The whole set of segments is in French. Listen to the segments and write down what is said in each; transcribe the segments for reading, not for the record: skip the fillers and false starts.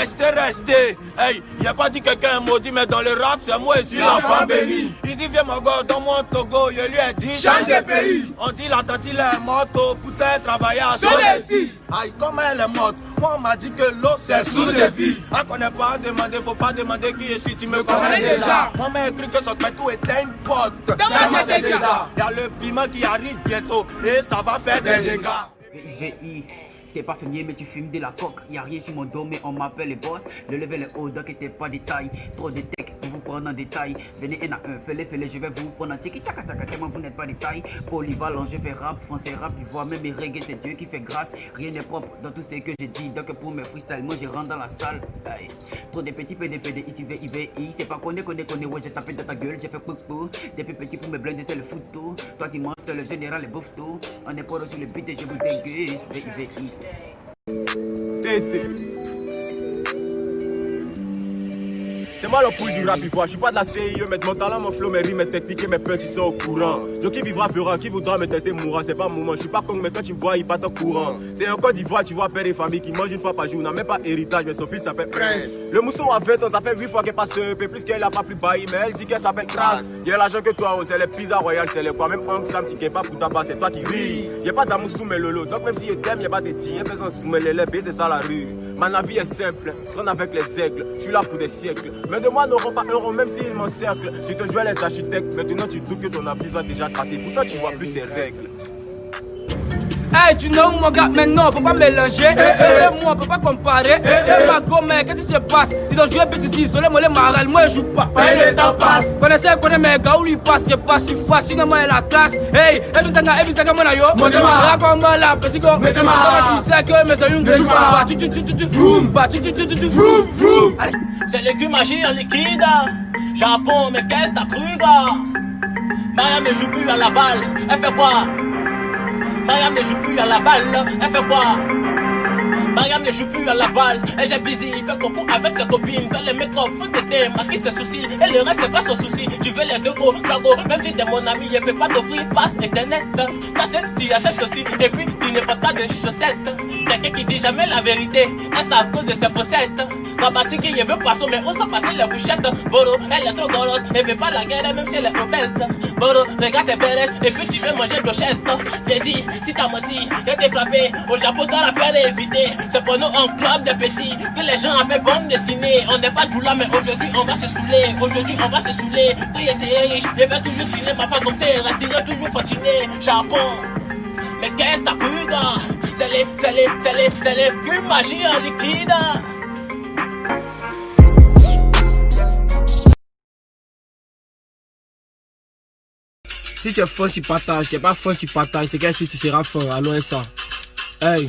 Restez. Hey, y'a pas dit quelqu'un maudit, mais dans le rap, c'est moi et suis l'enfant béni. Il dit viens mon gars dans mon Togo, je lui ai dit change de pays. On dit la tante il est morte, peut-être travailler à Soleil. Aïe, comme elle est morte, moi on m'a dit que l'eau c'est sous de vie. On connaît pas demander, faut pas demander qui je suis, tu me connais déjà. Moi m'a écrit que son tout était une pote. Y'a le piment qui arrive bientôt et ça va faire des dégâts. T'es pas fermier mais tu fumes de la coque. Y'a rien sur mon dos mais on m'appelle les boss. Le level est haut donc t'es pas détail. Trop de tech pour vous prendre en détail. Venez un à un, fais-les, je vais vous prendre en tiki tchaka tchaka. Tellement vous n'êtes pas détail. Polyvalent, je fais rap, français rap, il voit même mes reggae, c'est Dieu qui fait grâce. Rien n'est propre dans tout ce que j'ai dit. Donc pour mes freestyle, moi je rentre dans la salle. Aïe. Trop de petits PDPD, ici VIVI. C'est pas connaît, ouais j'ai tapé dans ta gueule, j'ai fait pou. Depuis petit pour me blinder, c'est le foutu. Toi tu manges, le général, les bouffe tout. On est pas sur le beat et je vous dégueule. VIVI. C'est moi le pouille du rap, je suis pas de la CIE, mais mon talent, mon flow, mes rimes, mes techniques et mes punchs, ils sont au courant. Donc qui vivra fera, qui voudra me tester mourra, c'est pas moment, je suis pas con, mais quand tu me vois, il part au courant. C'est un Côte d'Ivoire, tu vois, père et famille qui mange une fois par jour, n'a même pas héritage, mais son fils s'appelle Prince. Le mousson a 20 ans, ça fait 8 fois qu'elle passe un peu plus qu'elle a pas plus bailli, mais elle dit qu'elle s'appelle Crasse. Y'a l'argent que toi, c'est les pizzas royales, c'est les quoi, même Hank Sam, tu pas pour tabac, c'est toi qui ris. Y'a pas d'amour sous mes lolo, donc même si je t'aime, y'a pas de tir, y'a besoin sous mes lélés, c'est ça la rue. Ma vie est simple, trône avec les aigles, je suis là pour des siècles. Mais de moi n'auront pas un rond, même s'ils m'encerclent. Tu te jouais les architectes, maintenant tu doutes que ton avis soit déjà tracé. Pourtant tu vois plus tes règles. Hey, tu know mon gars, maintenant faut pas mélanger. Moi on peut pas comparer. Ma gomme, qu'est-ce qui se passe? Ils ont joué BC6, moi les marelles, moi je joue pas. Le temps passe. Connais mes gars où lui passe, je passe, je suis facile, moi la classe. Hey, Ebisanga, mon ayo. Mon démarre. Raconte la petit go. Tu sais que mes amis ne jouent pas. C'est l'écume magie en liquide. Japon, mais qu'est-ce que t'as cru, gars? Mariam ne joue plus à la balle, elle fait quoi? Mariam ne joue plus à la balle, elle fait quoi? Mariam ne joue plus à la balle, elle est busy, fait concours avec ses copines, fait les make-up, faut t'aider, maquille ses soucis, et le reste c'est pas son souci, tu veux les deux go, même si t'es mon ami, elle peut pas t'offrir passe internet, ta seule, tu achètes aussi, et puis tu ne portes pas de chaussettes, quelqu'un qui dit jamais la vérité, et c'est à cause de ses faussettes, ma batigue, il veut poisson, mais on s'en passe les bouchettes, Boro, elle est trop grosse, elle veut pas la guerre, même si elle est obèse, Boro, regarde tes bérèches, et puis tu veux manger brochette, j'ai dit, si t'as menti, et t'es frappé, au Japon, t'as la peine d'éviter. C'est pour nous un club de petits que les gens appellent bande dessinée. On n'est pas tout là mais aujourd'hui on va se saouler. Aujourd'hui on va se saouler. Toi c'est riche, je vais toujours tuer ma femme comme c'est resterai toujours fortuné. Japon. Mais qu'est-ce que t'as cru gars? C'est les que magie en liquide. Si tu es fort, tu partages. Tu n'es pas fort, tu partages. C'est qu'est-ce que tu seras fort. Alors ça. Hey.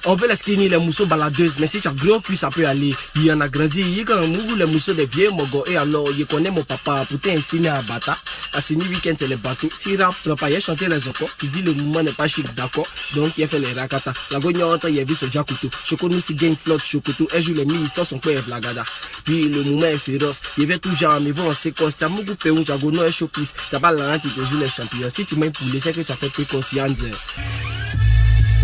On veut les skinny, les mousseaux baladeuses, mais si tu as gros plus ça peut aller. Il y en a grandi, il y a les mousseaux des vieux mogo. Et alors, il connaît mon papa pour t'enseigner à bata. À ce week-end, c'est les bateaux. Si rap, le paillet chanter les ocos, tu dis le mouvement n'est pas chic, d'accord. Donc, il a fait les rakata. La gognante, il a vu ce jacuto. Choconou, si gagne flotte, chocoto. Elle joue les milles, sort son père, la gada. Puis, le mouvement est féroce. Il va tout genre, mais bon, c'est quoi. T'as beaucoup péou, t'as gono et chopis. T'as pas l'an, tu te joues les champions. Si tu m'aimes pour c'est que tu as fait précaution.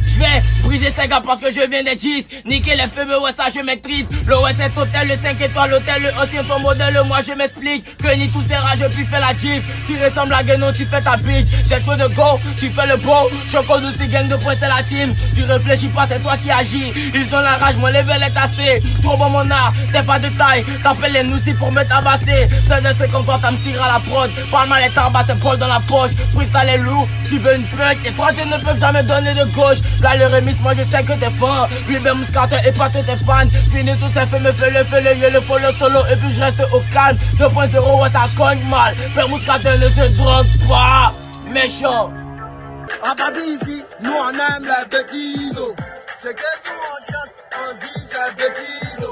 Je vais briser ces gars parce que je viens des 10. Niquer les feux, ouais ça je maîtrise. L'OS est hôtel, le 5 étoiles, l'hôtel, le ancien ton modèle, moi je m'explique. Que ni tous ces rages, puis fais la jeep. Tu ressembles à Guénon, tu fais ta bitch. J'ai trop de go, tu fais le beau. Choco douce, gang de points, c'est la team. Tu réfléchis pas, c'est toi qui agis. Ils ont la rage, mon level est assez. Trop bon mon art, t'es pas de taille. T'appelles les noussis pour me tabasser. Seul de ce comme toi, t'as me tiré à la prod. Parle mal les tarbas, c'est Paul dans la poche. Freestyle est lourd, tu veux une pute. Les trois ne peuvent jamais donner de gauche. Là le remise, moi je sais que t'es fan. Lui ben Mouscateur et pas tes fans. Fini tout ça, fais-le, y'a le follow solo. Et puis je reste au calme. 2.0, ouais ça cogne mal. Père Mouscateur ne se drogue pas. Méchant. À Babi ici, nous on aime la bêtise. C'est que nous on chante, on dit c'est bêtise.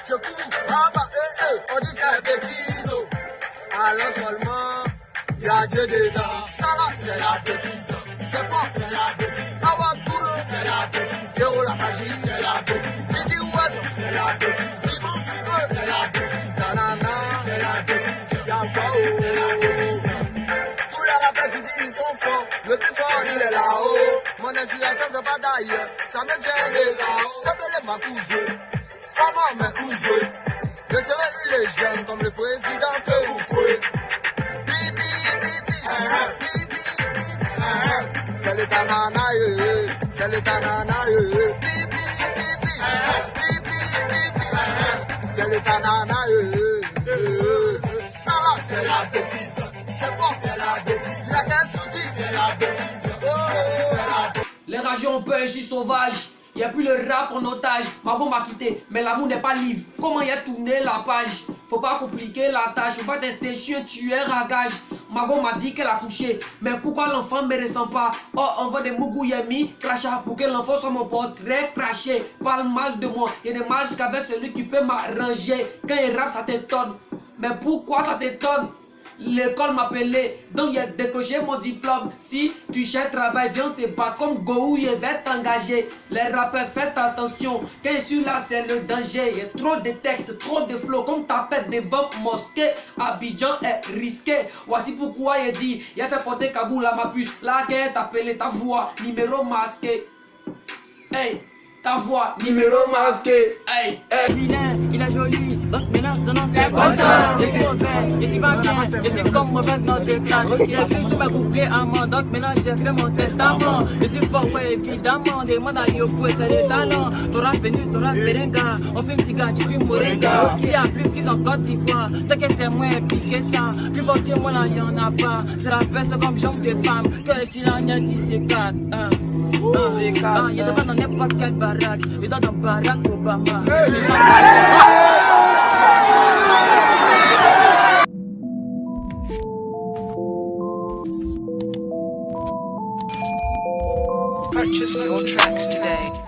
Je cours, on dit c'est bêtise. Alors seulement, y'a Dieu dedans. Ça là, c'est la bêtise. C'est quoi, c'est la bêtise. C'est la bêtise, zéro la magie, c'est la bêtise. City West, c'est la bêtise. Vivant Figo, c'est la bêtise. Sanana, c'est la bêtise. Yambao, c'est la bêtise. Tous les rappeurs qui disent ils sont forts, le plus fort il est là-haut. Mon inspiration ne veut pas d'ailleurs, ça me vient de là-haut. Appelez ma cousine. comment, mais où jouer? Je serai une légende comme le président fait vous fouet. Bibi, bibi, bibi, c'est le tanana, c'est le tanana, bibi, bibi, bibi, c'est le tanana, ça là, c'est la bêtise. C'est bon, c'est la bêtise. Y'a qu'un souci, c'est la bêtise. Oh, c'est la bêtise. Les rageux ont peur, je suis sauvage. Il n'y a plus le rap en otage. Mago m'a quitté, mais l'amour n'est pas libre. Comment y a tourné la page? Faut pas compliquer la tâche. Faut pas tester, je suis un tueur à gage. Mago m'a dit qu'elle a couché. Mais pourquoi l'enfant me ressent pas? Oh, on voit des Mugouyemi, crachat. Pour que l'enfant soit mon portrait craché. Parle mal de moi. Il y a des mal jusqu'avec celui qui peut m'arranger. Quand il rappe, ça t'étonne. Mais pourquoi ça t'étonne? L'école m'appelait, donc il a décroché mon diplôme. Si tu cherches travail, viens se battre comme Gohou, il va t'engager. Les rappeurs, faites attention, quand je suis là, c'est le danger. Il y a trop de textes, trop de flots, comme ta fête devant mosquée. Abidjan est risqué. Voici pourquoi il dit, il a fait porter Kaboul à ma puce. Là, qu'elle est appelée ta voix, numéro masqué. Hey, ta voix, numéro masqué. Hey, hey. Il est joli, donc maintenant son nom c'est Quentin. Je suis mauvais, je suis pas bien, je suis comme mauvais dans tes classes. Il a plus ma couplé à moi, donc maintenant j'ai fait mon testament. Je suis fort, ouais, évidemment, demande à Yoko et c'est des talents. T'auras venu, t'auras Berenga, on fait une cigare, tu fumes Moringa. Il y a plus qu'ils en Côte d'Ivoire, c'est que c'est moins piqué ça. Plus fort que moi là, y'en a pas. C'est la fête comme jambe de femme, que si l'on a dit c'est 4. Il y a pas dans n'importe quelle baraque, il est dans Barack Obama. Purchase your tracks today.